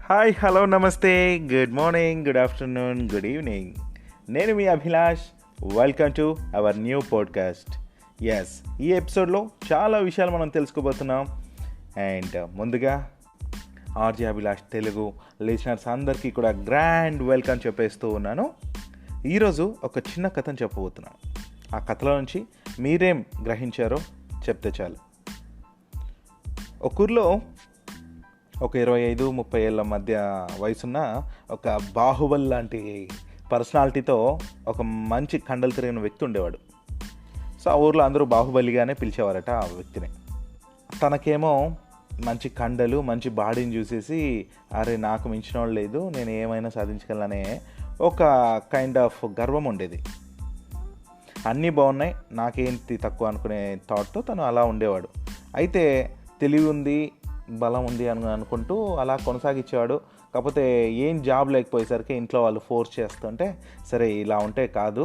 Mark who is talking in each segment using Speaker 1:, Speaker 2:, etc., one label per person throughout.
Speaker 1: Hi, hello, నమస్తే, good morning, good afternoon, good evening. నేను మీ Abhilash. Welcome to our new podcast. Yes, ఈ ఎపిసోడ్లో చాలా విషయాలు మనం తెలుసుకోబోతున్నాం. అండ్ ముందుగా ఆర్జే అభిలాష్ తెలుగు లిసనర్స్ అందరికీ కూడా గ్రాండ్ వెల్కమ్ చెప్పేస్తూ ఉన్నాను. ఈరోజు ఒక చిన్న కథను చెప్పబోతున్నాను. ఆ కథలో నుంచి మీరేం గ్రహించారో చెప్తే చాలు. ఒక ఊర్లో ఒక 25-30 ఏళ్ళ మధ్య వయసున్న ఒక బాహుబలి లాంటి పర్సనాలిటీతో ఒక మంచి కండలు తిరిగిన వ్యక్తి ఉండేవాడు. సో ఆ ఊర్లో అందరూ బాహుబలిగానే పిలిచేవారట ఆ వ్యక్తిని. తనకేమో మంచి కండలు, మంచి బాడీని చూసేసి అరే నాకు మించిన వాళ్ళు లేదు, నేను ఏమైనా సాధించగలనే ఒక కైండ్ ఆఫ్ గర్వం ఉండేది. అన్నీ బాగున్నాయి, నాకేంటి తక్కువ అనుకునే థాట్తో తను అలా ఉండేవాడు. అయితే తెలివి ఉంది, బలం ఉంది అని అనుకుంటూ అలా కొనసాగించేవాడు. కాకపోతే ఏం జాబ్ లేకపోయేసరికి ఇంట్లో వాళ్ళు ఫోర్స్ చేస్తుంటే సరే ఇలా ఉంటే కాదు,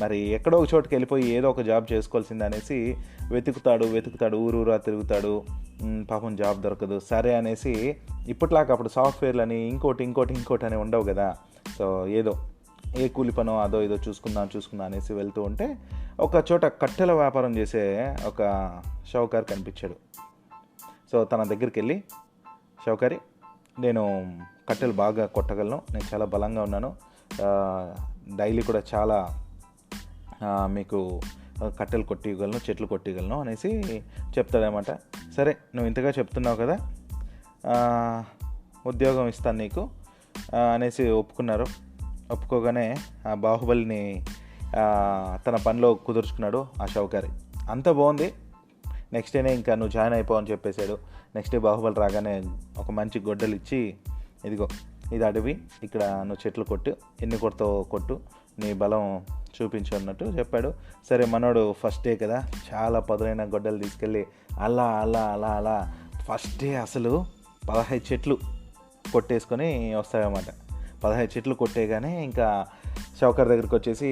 Speaker 1: మరి ఎక్కడో ఒక చోటుకి వెళ్ళిపోయి ఏదో ఒక జాబ్ చేసుకోవాల్సింది అనేసి వెతుకుతాడు, ఊరూరా తిరుగుతాడు. పాపం జాబ్ దొరకదు. సరే అనేసి ఇప్పట్లాగా అప్పుడు సాఫ్ట్వేర్లని ఇంకోటి అని ఉండవు కదా. సో ఏదో ఏ కూలి పనో అదో ఏదో చూసుకుందాం అనేసి వెళ్తూ ఉంటే ఒక చోట కట్టెల వ్యాపారం చేసే ఒక షౌకార్ కనిపించాడు. సో తన దగ్గరికి వెళ్ళి, షౌకారి, నేను కట్టెలు బాగా కొట్టగలను, నేను చాలా బలంగా ఉన్నాను, డైలీ కూడా చాలా మీకు కట్టెలు కొట్టిగలను, చెట్లు కొట్టిగలను అనేసి చెప్తాడనమాట. సరే నువ్వు ఇంతగా చెప్తున్నావు కదా, ఉద్యోగం ఇస్తాను నీకు అనేసి ఒప్పుకున్నారు. ఒప్పుకోగానే ఆ బాహుబలిని తన పనిలో కుదుర్చుకున్నాడు ఆ షౌకారి. అంత బాగుంది. నెక్స్ట్ డేనే ఇంకా నువ్వు జాయిన్ అయిపోవని చెప్పేశాడు. నెక్స్ట్ డే బాహుబలి రాగానే ఒక మంచి గొడ్డలు ఇచ్చి, ఇదిగో ఇది అడవి, ఇక్కడ నువ్వు చెట్లు కొట్టు, ఎన్ని కొట్టు, నీ బలం చూపించు అన్నట్టు చెప్పాడు. సరే మనోడు ఫస్ట్ డే కదా, చాలా పదునైన గొడ్డలు తీసుకెళ్ళి అలా ఫస్ట్ డే అసలు 15 చెట్లు కొట్టేసుకొని వస్తాయన్నమాట. 15 చెట్లు కొట్టేగానే ఇంకా షౌకర్ దగ్గరికి వచ్చేసి,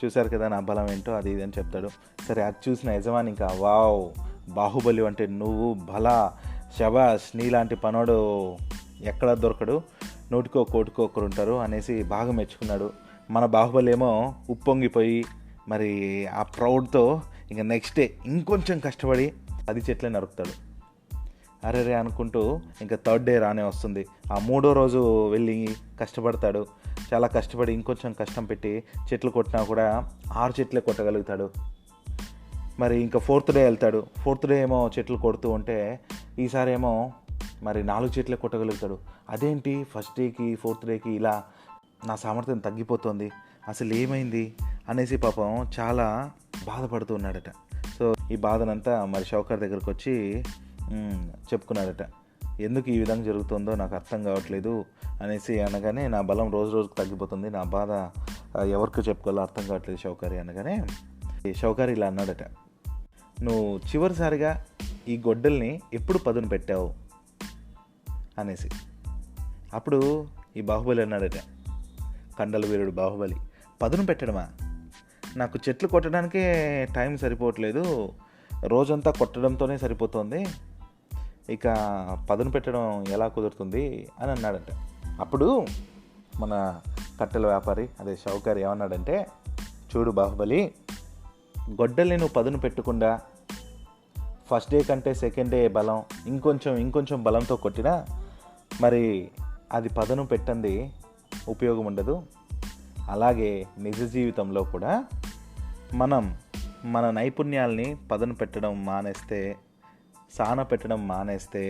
Speaker 1: చూశారు కదా నా బలం ఏంటో, అది ఇది అని చెప్తాడు. సరే అది చూసిన యజమాని ఇంకా వావ్, బాహుబలి అంటే నువ్వు, భలా, శబాష్, నీలాంటి పనోడు ఎక్కడ దొరకడు, నూటికో కోటికో ఒకరు ఉంటారు అనేసి బాగా మెచ్చుకున్నాడు. మన బాహుబలి ఏమో ఉప్పొంగిపోయి మరి ఆ ప్రౌడ్తో ఇంకా నెక్స్ట్ డే ఇంకొంచెం కష్టపడి 10 చెట్లే నరుకుతాడు. అరే అనుకుంటూ ఇంకా థర్డ్ డే రానే వస్తుంది. ఆ 3వ రోజు వెళ్ళి కష్టపడతాడు. చాలా కష్టపడి ఇంకొంచెం కష్టం పెట్టి చెట్లు కొట్టినా కూడా 6 చెట్లే కొట్టగలుగుతాడు. మరి ఇంకా 4th డే వెళ్తాడు. 4th డే ఏమో చెట్లు కొడుతూ ఉంటే ఈసారి ఏమో మరి 4 చెట్లే కొట్టగలుగుతాడు. అదేంటి ఫస్ట్ డేకి 4th డేకి ఇలా నా సామర్థ్యం తగ్గిపోతుంది, అసలు ఏమైంది అనేసి పాపం చాలా బాధపడుతూ ఉన్నాడట. సో ఈ బాధనంతా మరి షౌకర్ దగ్గరకు వచ్చి చెప్పుకున్నాడట. ఎందుకు ఈ విధంగా జరుగుతుందో నాకు అర్థం కావట్లేదు అనేసి అనగానే, నా బలం రోజుకు తగ్గిపోతుంది, నా బాధ ఎవరికి చెప్పుకోవాలో అర్థం కావట్లేదు షౌకారి అనగానే, షౌకారి ఇలా అన్నాడట, నువ్వు చివరిసారిగా ఈ గొడ్డల్ని ఎప్పుడు పదును పెట్టావు అనేసి. అప్పుడు ఈ బాహుబలి అన్నాడట, కండల వీరుడు బాహుబలి, పదును పెట్టడమా, నాకు చెట్లు కొట్టడానికే టైం సరిపోవట్లేదు, రోజంతా కొట్టడంతోనే సరిపోతుంది, ఇక పదును పెట్టడం ఎలా కుదురుతుంది అని అన్నాడంట. అప్పుడు మన కట్టెల వ్యాపారి, అదే షౌకారి ఏమన్నాడంటే, చూడు బాహుబలి, గొడ్డల్ని నువ్వు పదును పెట్టకుండా ఫస్ట్ డే కంటే సెకండ్ డే బలం ఇంకొంచెం బలంతో కొట్టినా మరి అది పదును పెట్టండి ఉపయోగం ఉండదు. అలాగే నిజ జీవితంలో కూడా మనం మన నైపుణ్యాల్ని పదును పెట్టడం మానేస్తే, సాన పెట్టడం మానేస్తే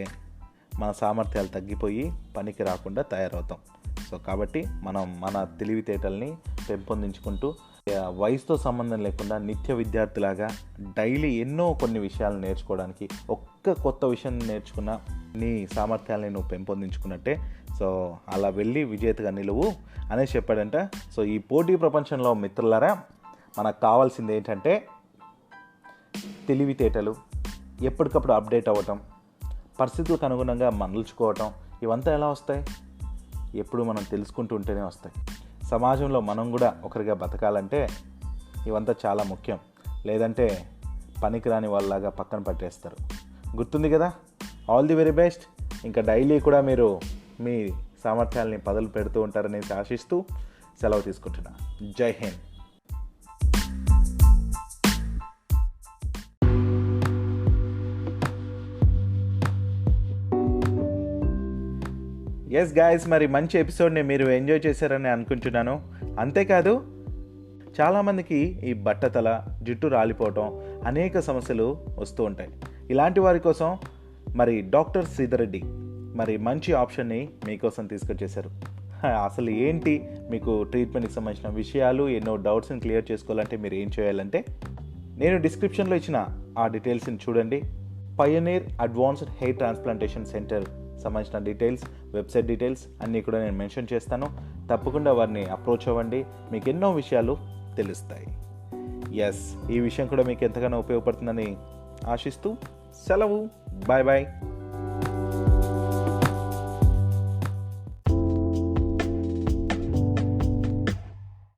Speaker 1: మన సామర్థ్యాలు తగ్గిపోయి పనికి రాకుండా తయారవుతాం. సో కాబట్టి మనం మన తెలివితేటల్ని పెంపొందించుకుంటూ వయసుతో సంబంధం లేకుండా నిత్య విద్యార్థిలాగా డైలీ కొన్ని విషయాలు నేర్చుకోవడానికి, ఒక్క కొత్త విషయం నేర్చుకున్న నీ సామర్థ్యాలని నువ్వు పెంపొందించుకున్నట్టే. సో అలా వెళ్ళి విజేతగా నిలువు అనేసి చెప్పాడంట. సో ఈ పోటీ ప్రపంచంలో మిత్రులారా, మనకు కావాల్సింది ఏంటంటే తెలివితేటలు, ఎప్పటికప్పుడు అప్డేట్ అవ్వటం, పరిస్థితులకు అనుగుణంగా మలుచుకోవటం. ఇవంతా ఎలా వస్తాయి? ఎప్పుడు మనం తెలుసుకుంటూ ఉంటేనే వస్తాయి. సమాజంలో మనం కూడా ఒకరిగా బతకాలంటే ఇవంతా చాలా ముఖ్యం. లేదంటే పనికిరాని వాళ్ళలాగా పక్కన పట్టేస్తారు. గుర్తుంది కదా? All the very best. ఇంకా డైలీ కూడా మీరు మీ సామర్థ్యాలని పదులు పెడుతూ ఉంటారనేసి ఆశిస్తూ సెలవు తీసుకుంటున్నా. జై హింద్. ఎస్ గాయస్, మరి మంచి ఎపిసోడ్ని మీరు ఎంజాయ్ చేశారని అనుకుంటున్నాను. అంతేకాదు చాలామందికి ఈ బట్టతల, జుట్టు రాలిపోవటం అనేక సమస్యలు వస్తూ ఉంటాయి. ఇలాంటి వారి కోసం మరి డాక్టర్ శ్రీధర్ రెడ్డి మరి మంచి ఆప్షన్ని మీకోసం తీసుకొచ్చేశారు. అసలు ఏంటి, మీకు ట్రీట్మెంట్కి సంబంధించిన విషయాలు, ఎన్నో డౌట్స్ని క్లియర్ చేసుకోవాలంటే మీరు ఏం చేయాలంటే నేను డిస్క్రిప్షన్లో ఇచ్చిన ఆ డీటెయిల్స్ని చూడండి. Pioneer advanced hair transplantation centre సంబంధించిన డీటెయిల్స్, వెబ్సైట్ డీటెయిల్స్ అన్నీ కూడా నేను మెన్షన్ చేస్తాను. తప్పకుండా వారిని అప్రోచ్ అవ్వండి, మీకు ఎన్నో విషయాలు తెలుస్తాయి. ఎస్, ఈ విషయం కూడా మీకు ఎంతగానో ఉపయోగపడుతుందని ఆశిస్తూ సెలవు. Bye bye.